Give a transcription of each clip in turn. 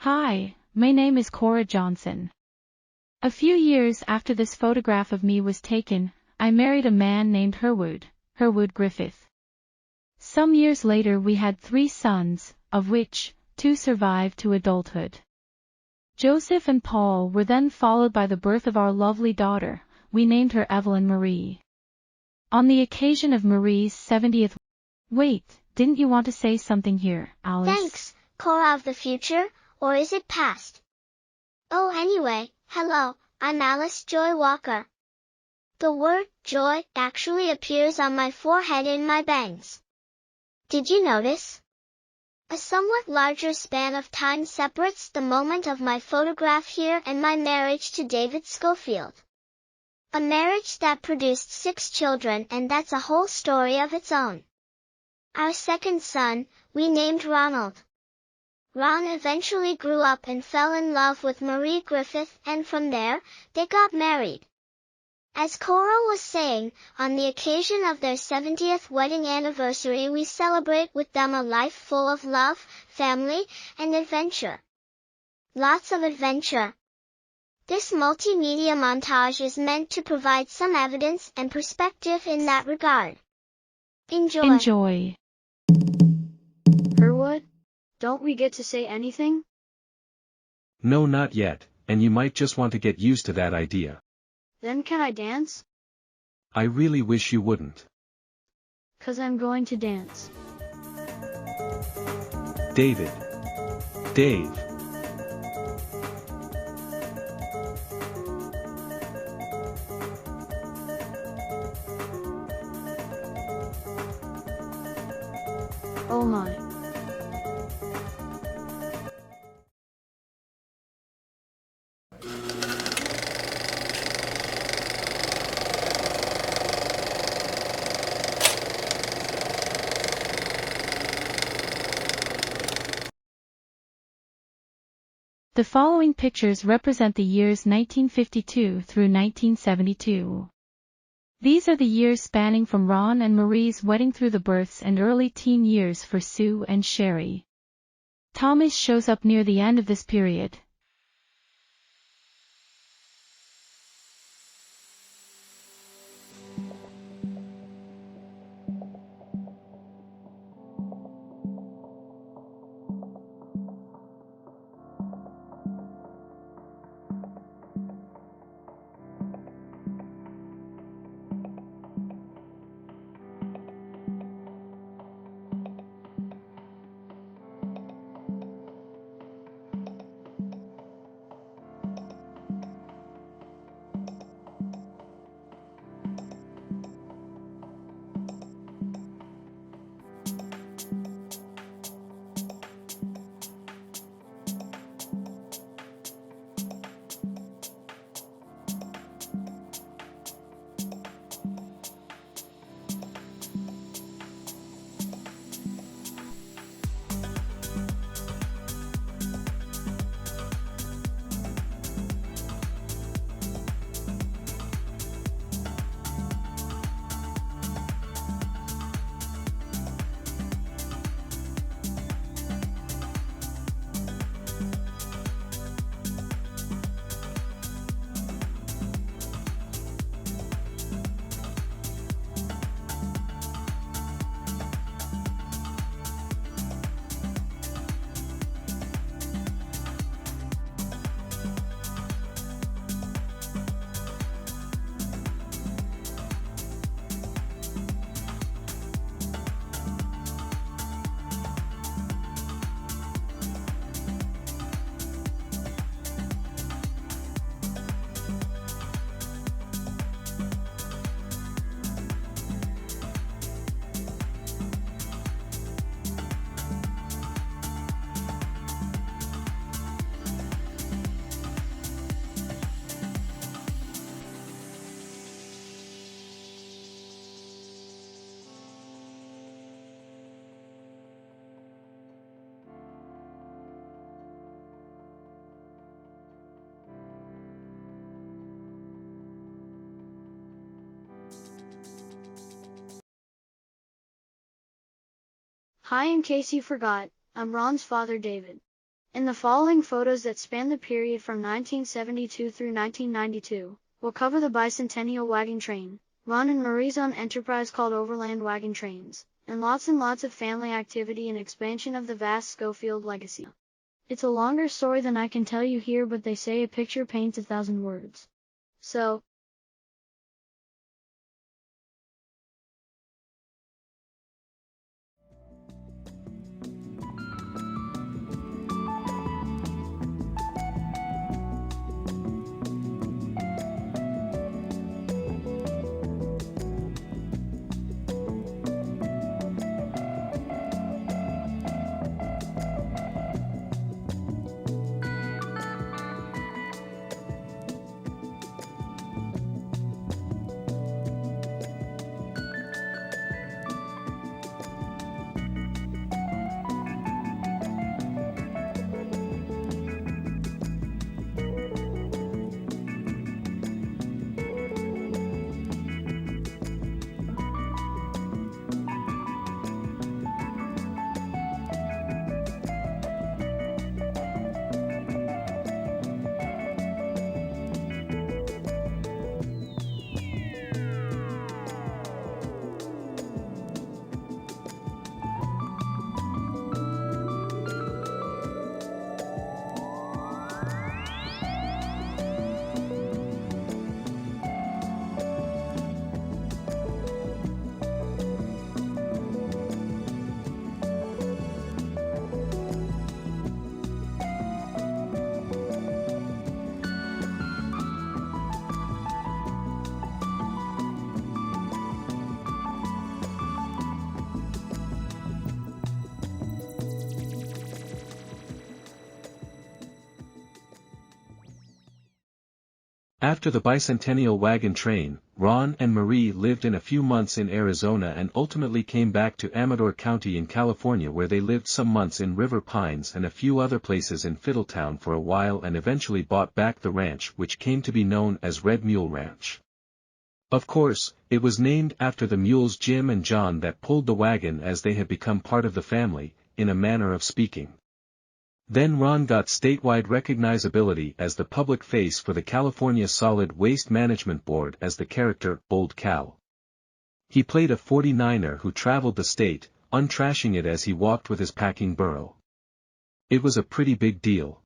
Hi, my name is Cora Johnson. A few years after this photograph of me was taken, I married a man named Herwood Griffith. Some years later we had 3 sons, of which 2 survived to adulthood. Joseph and Paul were then followed by the birth of our lovely daughter. We named her Evelyn Marie. On the occasion of Marie's 70th. Wait, didn't you want to say something here, Alice? Thanks, Cora of the future, or is it past? Oh, anyway, hello, I'm Alice Joy Walker. The word joy actually appears on my forehead in my bangs. Did you notice? A somewhat larger span of time separates the moment of my photograph here and my marriage to David Scofield. A marriage that produced 6 children, and that's a whole story of its own. Our second son, we named Ronald. Ron eventually grew up and fell in love with Marie Griffith, and from there, they got married. As Cora was saying, on the occasion of their 70th wedding anniversary we celebrate with them a life full of love, family, and adventure. Lots of adventure. This multimedia montage is meant to provide some evidence and perspective in that regard. Enjoy. Herwood? Don't we get to say anything? No, not yet, and you might just want to get used to that idea. Then can I dance? I really wish you wouldn't. 'Cause I'm going to dance. David. Dave. Oh my. The following pictures represent the years 1952 through 1972. These are the years spanning from Ron and Marie's wedding through the births and early teen years for Sue and Sherry. Thomas shows up near the end of this period. Hi, in case you forgot, I'm Ron's father David. In the following photos that span the period from 1972 through 1992, we'll cover the bicentennial wagon train, Ron and Marie's own enterprise called Overland Wagon Trains, and lots of family activity and expansion of the vast Scofield legacy. It's a longer story than I can tell you here, but they say a picture paints 1,000 words. So, After the bicentennial wagon train, Ron and Marie lived in a few months in Arizona and ultimately came back to Amador County in California, where they lived some months in River Pines and a few other places in Fiddletown for a while, and eventually bought back the ranch, which came to be known as Red Mule Ranch. Of course, it was named after the mules Jim and John that pulled the wagon, as they had become part of the family, in a manner of speaking. Then Ron got statewide recognizability as the public face for the California Solid Waste Management Board as the character Old Cal. He played a 49er who traveled the state, untrashing it as he walked with his packing burro. It was a pretty big deal.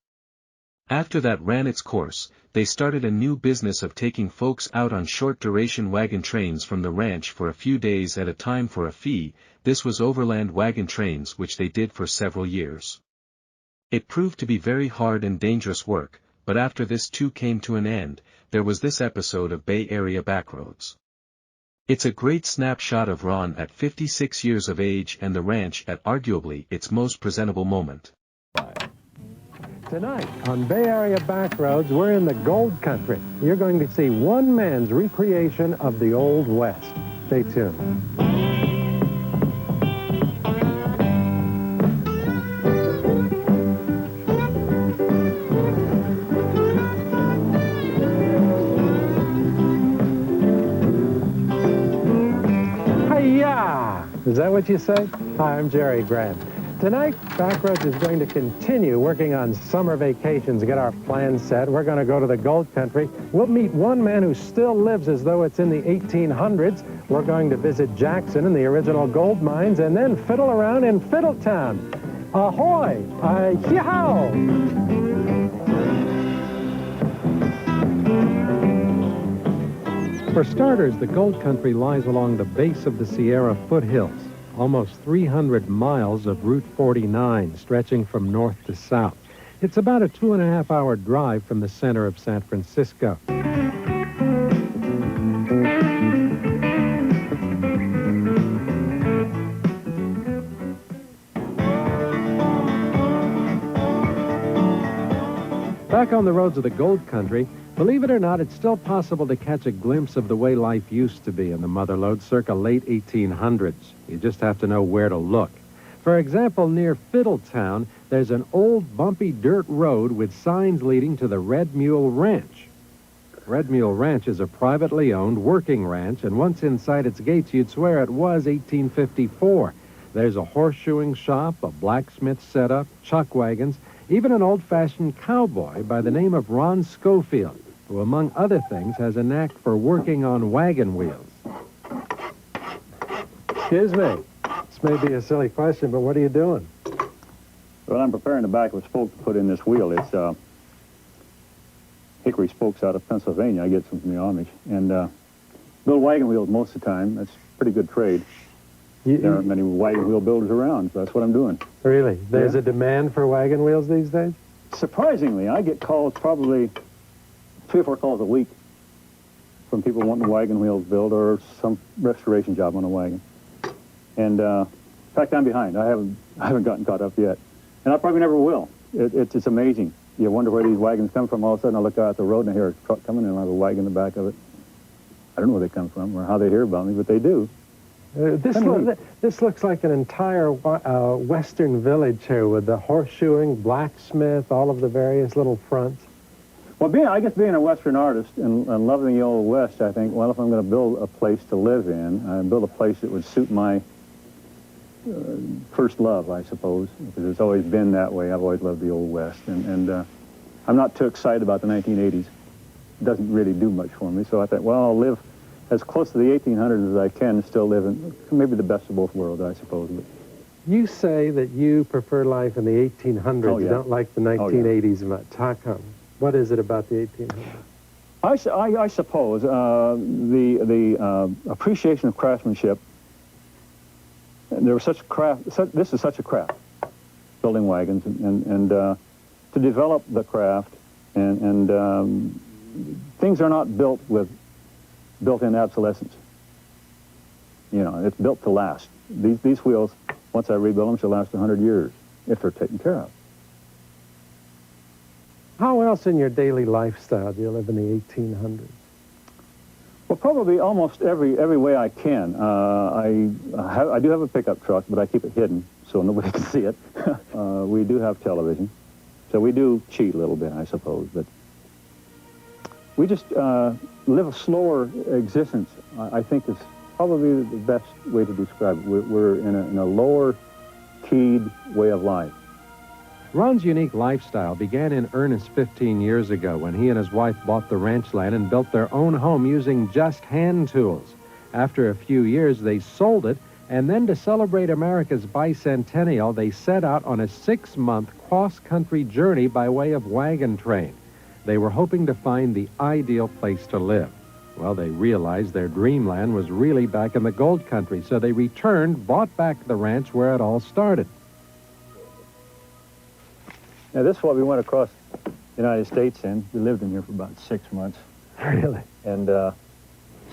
After that ran its course, they started a new business of taking folks out on short-duration wagon trains from the ranch for a few days at a time for a fee. This was Overland Wagon Trains, which they did for several years. It proved to be very hard and dangerous work, but after this too came to an end, there was this episode of Bay Area Backroads. It's a great snapshot of Ron at 56 years of age and the ranch at arguably its most presentable moment. Tonight on Bay Area Backroads, we're in the gold country. You're going to see one man's recreation of the Old West. Stay tuned. Is that what you say? Hi, I'm Jerry Grant. Tonight, Backroads is going to continue working on summer vacations, get our plans set. We're going to go to the gold country. We'll meet one man who still lives as though it's in the 1800s. We're going to visit Jackson and the original gold mines, and then fiddle around in Fiddletown. Ahoy! Yee-haw! For starters, the gold country lies along the base of the Sierra foothills, almost 300 miles of Route 49 stretching from north to south. It's about a 2.5-hour drive from the center of San Francisco. Back on the roads of the gold country, believe it or not, it's still possible to catch a glimpse of the way life used to be in the Motherlode circa late 1800s. You just have to know where to look. For example, near Fiddletown, there's an old bumpy dirt road with signs leading to the Red Mule Ranch. Red Mule Ranch is a privately owned working ranch, and once inside its gates, you'd swear it was 1854. There's a horseshoeing shop, a blacksmith setup, chuck wagons, Even an old-fashioned cowboy by the name of Ron Scofield, who, among other things, has a knack for working on wagon wheels. Excuse me. This may be a silly question, but what are you doing? Well, I'm preparing the back of a spoke to put in this wheel. It's hickory spokes out of Pennsylvania. I get some from the Amish. And build wagon wheels most of the time. That's a pretty good trade. There aren't many wagon wheel builders around, so that's what I'm doing. Really? There's a demand for wagon wheels these days? Surprisingly, I get calls probably 3 or 4 calls a week from people wanting wagon wheels built or some restoration job on a wagon. And in fact, I'm behind. I haven't gotten caught up yet, and I probably never will. It's amazing. You wonder where these wagons come from. All of a sudden, I look out the road and I hear a truck coming, and I have a wagon in the back of it. I don't know where they come from or how they hear about me, but they do. This looks like an entire western village here with the horseshoeing, blacksmith, all of the various little fronts. Well, I guess being a Western artist and loving the Old West, I think, well, if I'm going to build a place to live in, build a place that would suit my first love, I suppose, because it's always been that way. I've always loved the Old West, and I'm not too excited about the 1980s. It doesn't really do much for me, so I thought, well, I'll live as close to the 1800s as I can and still live in maybe the best of both worlds, I suppose. But you say that you prefer life in the 1800s. Oh, yeah. You don't like the 1980s much. How come? What is it about the 1800s? I suppose the appreciation of craftsmanship. There was such craft. This is such a craft, building wagons, and to develop the craft, and things are not built with built-in obsolescence. You know, it's built to last. These wheels, once I rebuild them, should last 100 years if they're taken care of. How else in your daily lifestyle do you live in the 1800s? Well, probably almost every way I can. I do have a pickup truck, but I keep it hidden so nobody can see it. We do have television, so we do cheat a little bit, I suppose, but we just live a slower existence, I think is probably the best way to describe it. We're in a lower-keyed way of life. Ron's unique lifestyle began in earnest 15 years ago when he and his wife bought the ranch land and built their own home using just hand tools. After a few years, they sold it, and then to celebrate America's bicentennial, they set out on a 6-month cross-country journey by way of wagon train. They were hoping to find the ideal place to live. Well, they realized their dreamland was really back in the gold country, so they returned, bought back the ranch where it all started. Now, this is what we went across the United States in. We lived in here for about 6 months. Really? And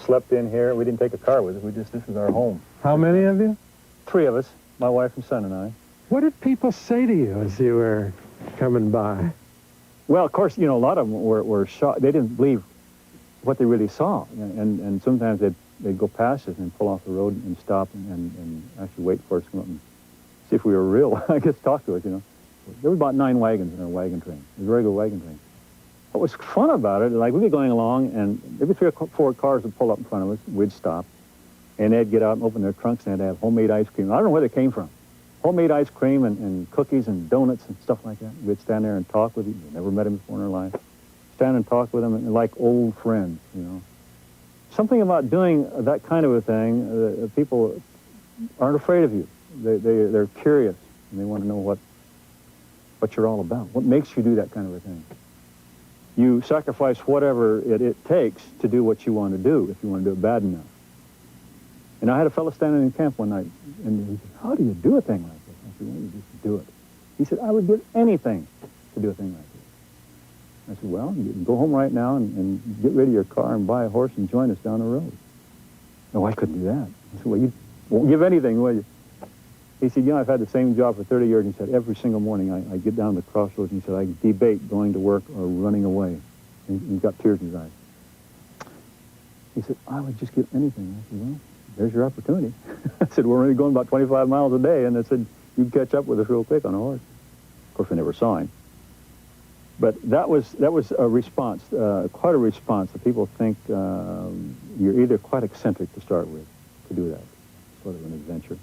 slept in here. We didn't take a car with us. This was our home. How many of you? 3 of us, my wife and son and I. What did people say to you as you were coming by? Well, of course, you know, a lot of them were shocked. They didn't believe what they really saw. And sometimes they'd go past us and pull off the road and stop and actually wait for us to come up and see if we were real. I guess talk to us, you know. There were about 9 wagons in our wagon train. It was a regular wagon train. What was fun about it, like we'd be going along and maybe 3 or 4 cars would pull up in front of us. We'd stop. And they'd get out and open their trunks and they'd have homemade ice cream. I don't know where they came from. Homemade ice cream and cookies and donuts and stuff like that. We'd stand there and talk with them. We never met them before in our life. Stand and talk with them and like old friends, you know. Something about doing that kind of a thing, people aren't afraid of you. They're curious and they want to know what you're all about. What makes you do that kind of a thing? You sacrifice whatever it takes to do what you want to do if you want to do it bad enough. And I had a fellow standing in camp one night, and he said, how do you do a thing like this? I said, well, you just do it. He said, I would give anything to do a thing like this. I said, well, you can go home right now and get rid of your car and buy a horse and join us down the road. No, I couldn't do that. I said, well, you won't give anything, will you? He said, you know, I've had the same job for 30 years. And he said, every single morning I get down to the crossroads, and he said, I debate going to work or running away. And he's got tears in his eyes. He said, I would just give anything. I said, well, there's your opportunity. I said, we're only going about 25 miles a day. And I said, you'd catch up with us real quick on a horse. Of course, we never saw him. But that was a response, quite a response. That people think you're either quite eccentric to start with to do that sort of an adventure.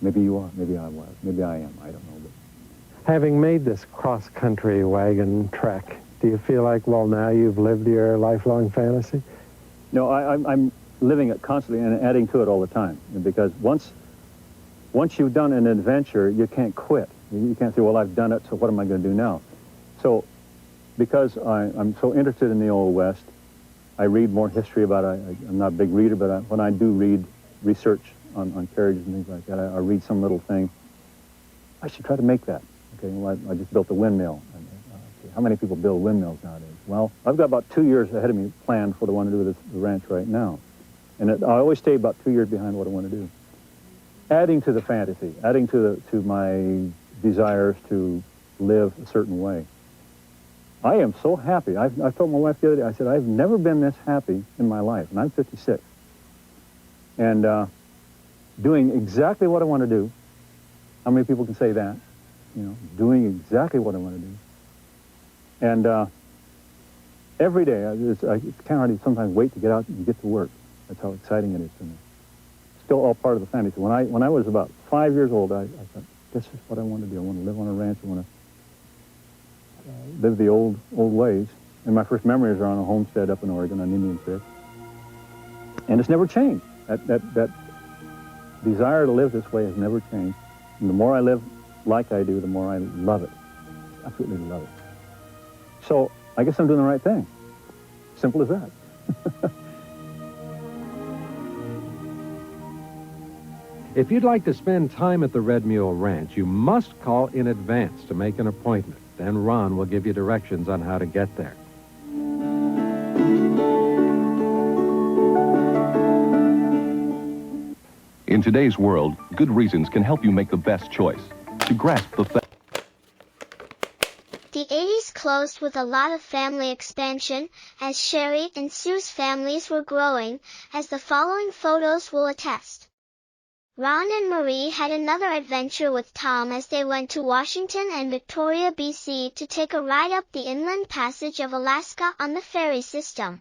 Maybe you are. Maybe I was. Maybe I am. I don't know. But Having made this cross-country wagon trek, do you feel like, well, now you've lived your lifelong fantasy? No, I'm living it constantly and adding to it all the time. Because once you've done an adventure, you can't quit. You can't say, well, I've done it, so what am I going to do now? So, because I'm so interested in the Old West, I read more history about it. I'm not a big reader, but when I do read research on carriages and things like that, I read some little thing. I should try to make that. Okay, well, I just built a windmill. Okay, how many people build windmills nowadays? Well, I've got about 2 years ahead of me planned for what I want to do with the ranch right now. And I always stay about 2 years behind what I want to do. Adding to the fantasy, adding to my desires to live a certain way. I am so happy. I told my wife the other day, I said, I've never been this happy in my life, and I'm 56. And doing exactly what I want to do. How many people can say that? You know, doing exactly what I want to do. And every day, I can't hardly sometimes wait to get out and get to work. That's how exciting it is to me. Still all part of the fantasy. When I was about 5 years old, I thought, this is what I want to do. I want to live on a ranch. I want to live the old ways. And my first memories are on a homestead up in Oregon on Indian Creek. And it's never changed. That desire to live this way has never changed. And the more I live like I do, the more I love it. Absolutely love it. So I guess I'm doing the right thing. Simple as that. If you'd like to spend time at the Red Mule Ranch, you must call in advance to make an appointment. Then Ron will give you directions on how to get there. In today's world, good reasons can help you make the best choice. To grasp the fact. The 80s closed with a lot of family expansion, as Sherry and Sue's families were growing, as the following photos will attest. Ron and Marie had another adventure with Tom as they went to Washington and Victoria, BC to take a ride up the inland passage of Alaska on the ferry system.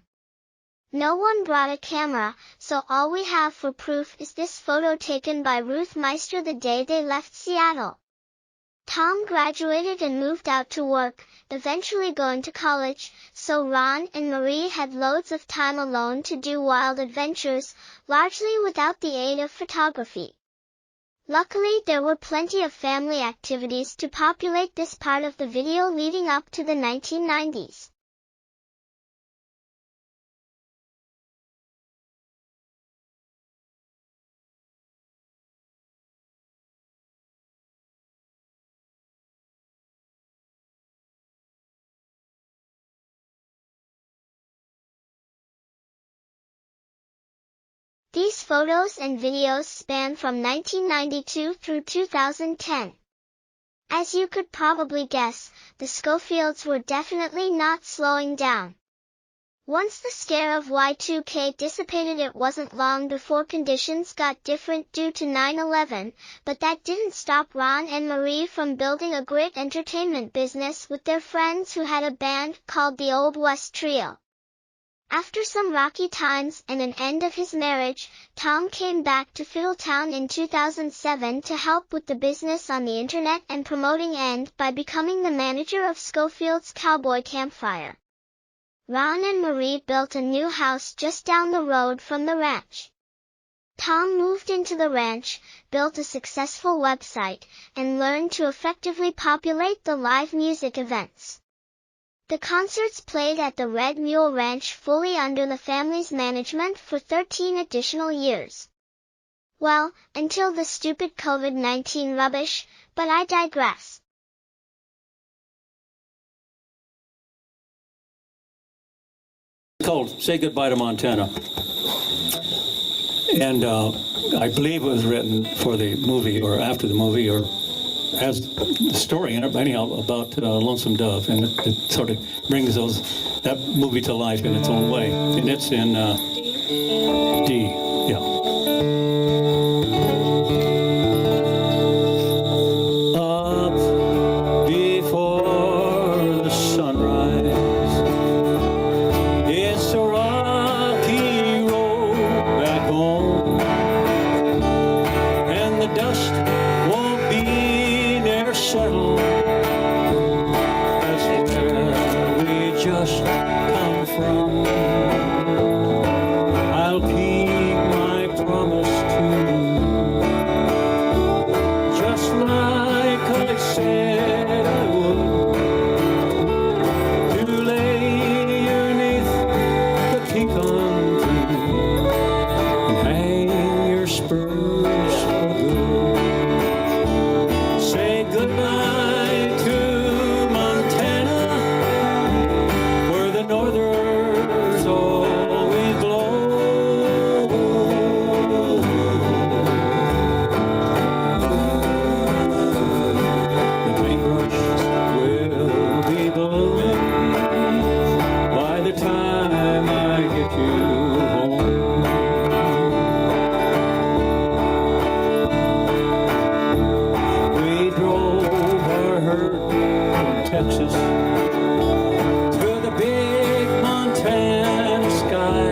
No one brought a camera, so all we have for proof is this photo taken by Ruth Meister the day they left Seattle. Tom graduated and moved out to work, eventually going to college, so Ron and Marie had loads of time alone to do wild adventures, largely without the aid of photography. Luckily, there were plenty of family activities to populate this part of the video leading up to the 1990s. These photos and videos span from 1992 through 2010. As you could probably guess, the Scofields were definitely not slowing down. Once the scare of Y2K dissipated, it wasn't long before conditions got different due to 9/11, but that didn't stop Ron and Marie from building a great entertainment business with their friends who had a band called the Old West Trio. After some rocky times and an end of his marriage, Tom came back to Fiddletown in 2007 to help with the business on the internet and promoting end by becoming the manager of Scofield's Cowboy Campfire. Ron and Marie built a new house just down the road from the ranch. Tom moved into the ranch, built a successful website, and learned to effectively populate the live music events. The concerts played at the Red Mule Ranch fully under the family's management for 13 additional years. Well, until the stupid COVID-19 rubbish, but I digress. It's called Say Goodbye to Montana. And I believe it was written for the movie or after the movie or has the story in it, anyhow, about Lonesome Dove, and it sort of brings that movie to life in its own way. And it's in D, yeah. Up before the sunrise, it's a rocky road back home, and the dust won't be settle Texas, through the big Montana sky.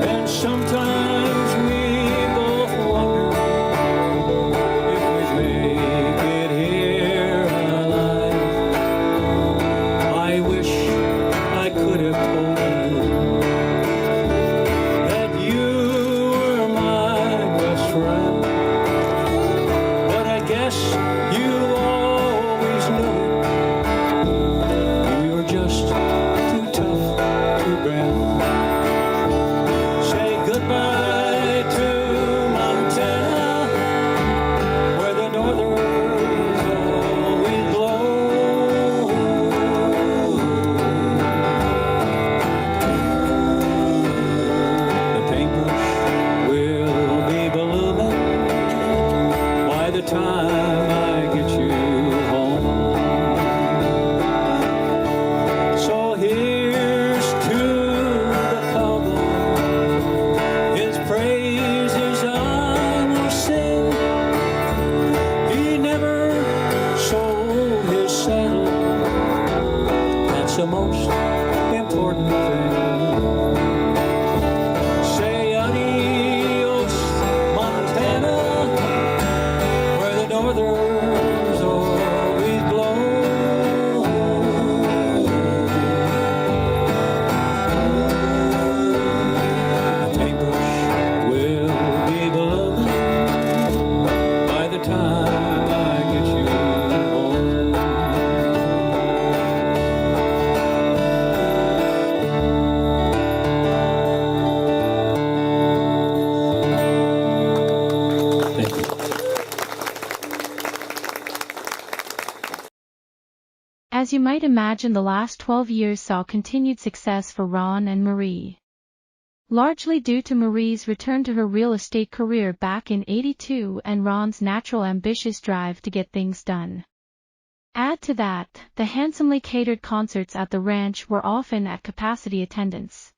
And sometimes we both wonder if we'd make it here alive. I wish I could have told you that you were my best friend, but I guess you always knew it. You were just too tough to bend. Say goodbye to Montana, where the northers always blow. The paintbrush will be blooming by the time I get you home. So here's to the cowboy, his praises I will sing. He never sold his saddle, that's the most important thing. Say adios, Montana, where the northers always blow. The paintbrush will be blooming by the time I get you home. Thank you. As you might imagine, the last 12 years saw continued success for Ron and Marie. Largely due to Marie's return to her real estate career back in '82 and Ron's natural ambitious drive to get things done. Add to that, the handsomely catered concerts at the ranch were often at capacity attendance.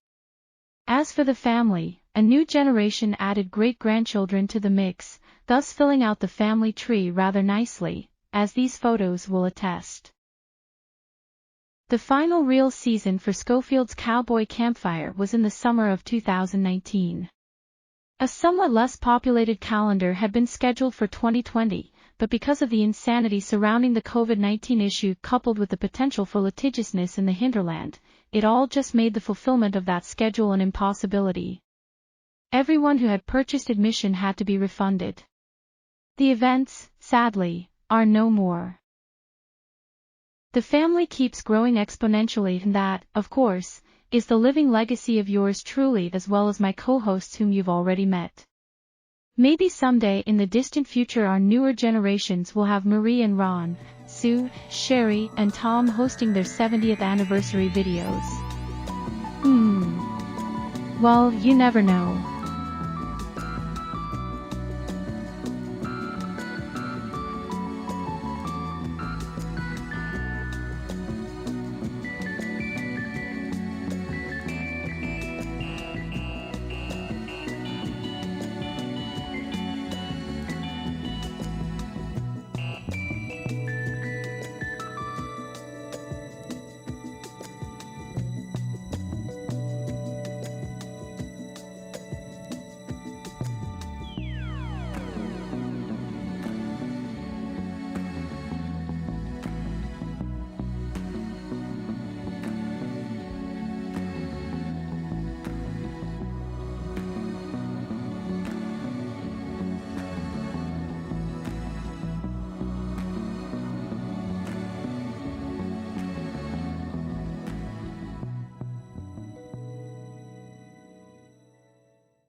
As for the family, a new generation added great-grandchildren to the mix, thus filling out the family tree rather nicely, as these photos will attest. The final real season for Scofield's Cowboy Campfire was in the summer of 2019. A somewhat less populated calendar had been scheduled for 2020, but because of the insanity surrounding the COVID-19 issue coupled with the potential for litigiousness in the hinterland, it all just made the fulfillment of that schedule an impossibility. Everyone who had purchased admission had to be refunded. The events, sadly, are no more. The family keeps growing exponentially, and that, of course, is the living legacy of yours truly as well as my co-hosts whom you've already met. Maybe someday in the distant future our newer generations will have Marie and Ron, Sue, Sherry, and Tom hosting their 70th anniversary videos. Well, you never know.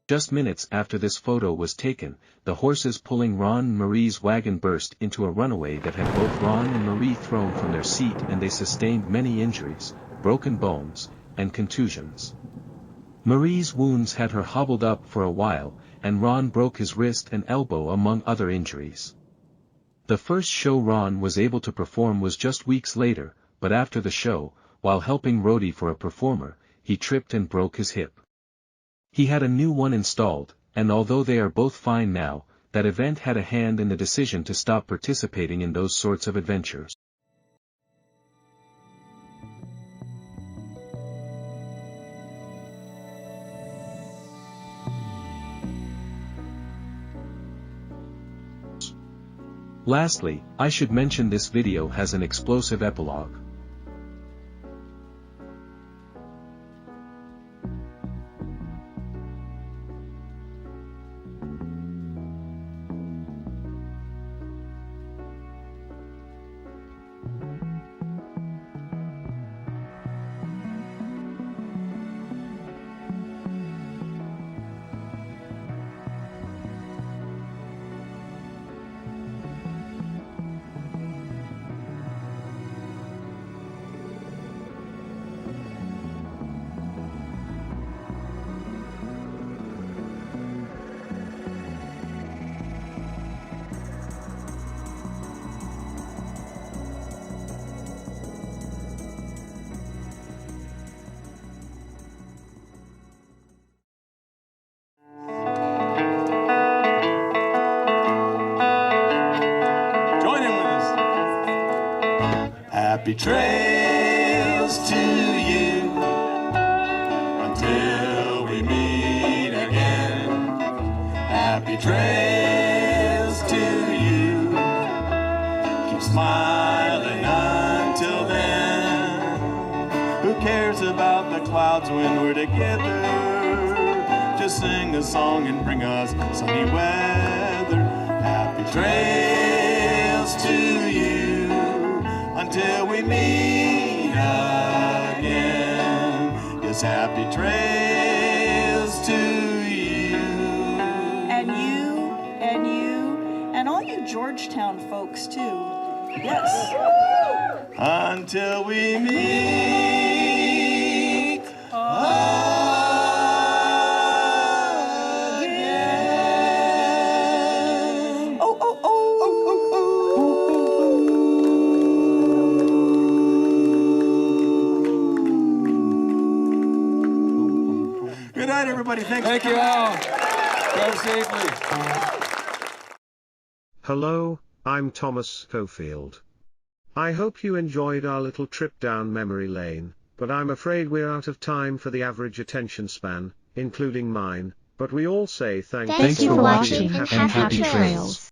Just minutes after this photo was taken, the horses pulling Ron and Marie's wagon burst into a runaway that had both Ron and Marie thrown from their seat, and they sustained many injuries, broken bones, and contusions. Marie's wounds had her hobbled up for a while, and Ron broke his wrist and elbow among other injuries. The first show Ron was able to perform was just weeks later, but after the show, while helping roadie for a performer, he tripped and broke his hip. He had a new one installed, and although they are both fine now, that event had a hand in the decision to stop participating in those sorts of adventures. Lastly, I should mention this video has an explosive epilogue. Happy trails to you until we meet again. Happy trails to you. Keep smiling until then. Who cares about the clouds when we're together? Just sing a song and bring us sunny weather. Happy trails to you until we meet again. Yes, happy trails to you. And you, and all you Georgetown folks too. Yes. Until we meet again. Oh, oh, oh. Good night, everybody. Thanks. Thank you all. Drive safely. Hello, I'm Thomas Scofield. I hope you enjoyed our little trip down memory lane, but I'm afraid we're out of time for the average attention span, including mine, but we all say Thanks for watching and happy trails.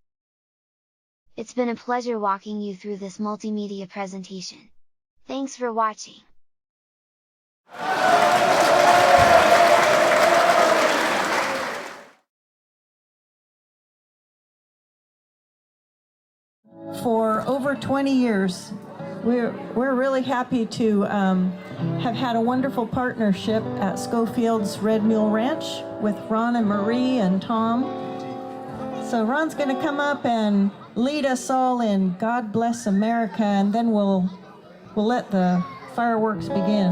It's been a pleasure walking you through this multimedia presentation. Thanks for watching. For over 20 years, we're really happy to have had a wonderful partnership at Scofield's Red Mule Ranch with Ron and Marie and Tom. So Ron's going to come up and lead us all in God Bless America, and then we'll let the fireworks begin.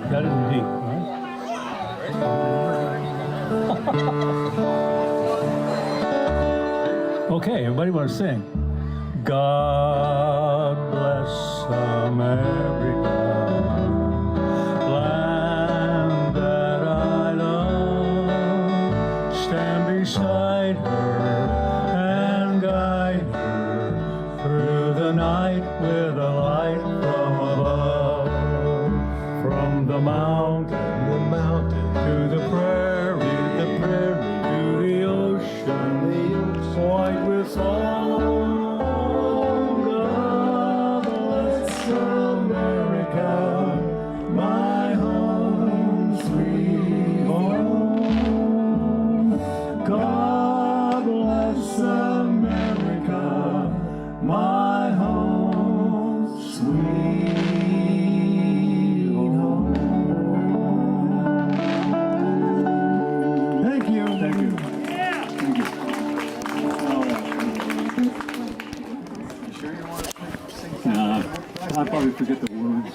That isn't deep, right? Okay, everybody want to sing? God bless America, land that I love. Stand beside her and guide her through the night with a light from above. From the mountain to the prairie to the ocean, white with song. God bless America, my home, sweet home. God bless America, my home, sweet home. Thank you. Thank you. Thank you. You sure you want to sing? I'll probably forget the words.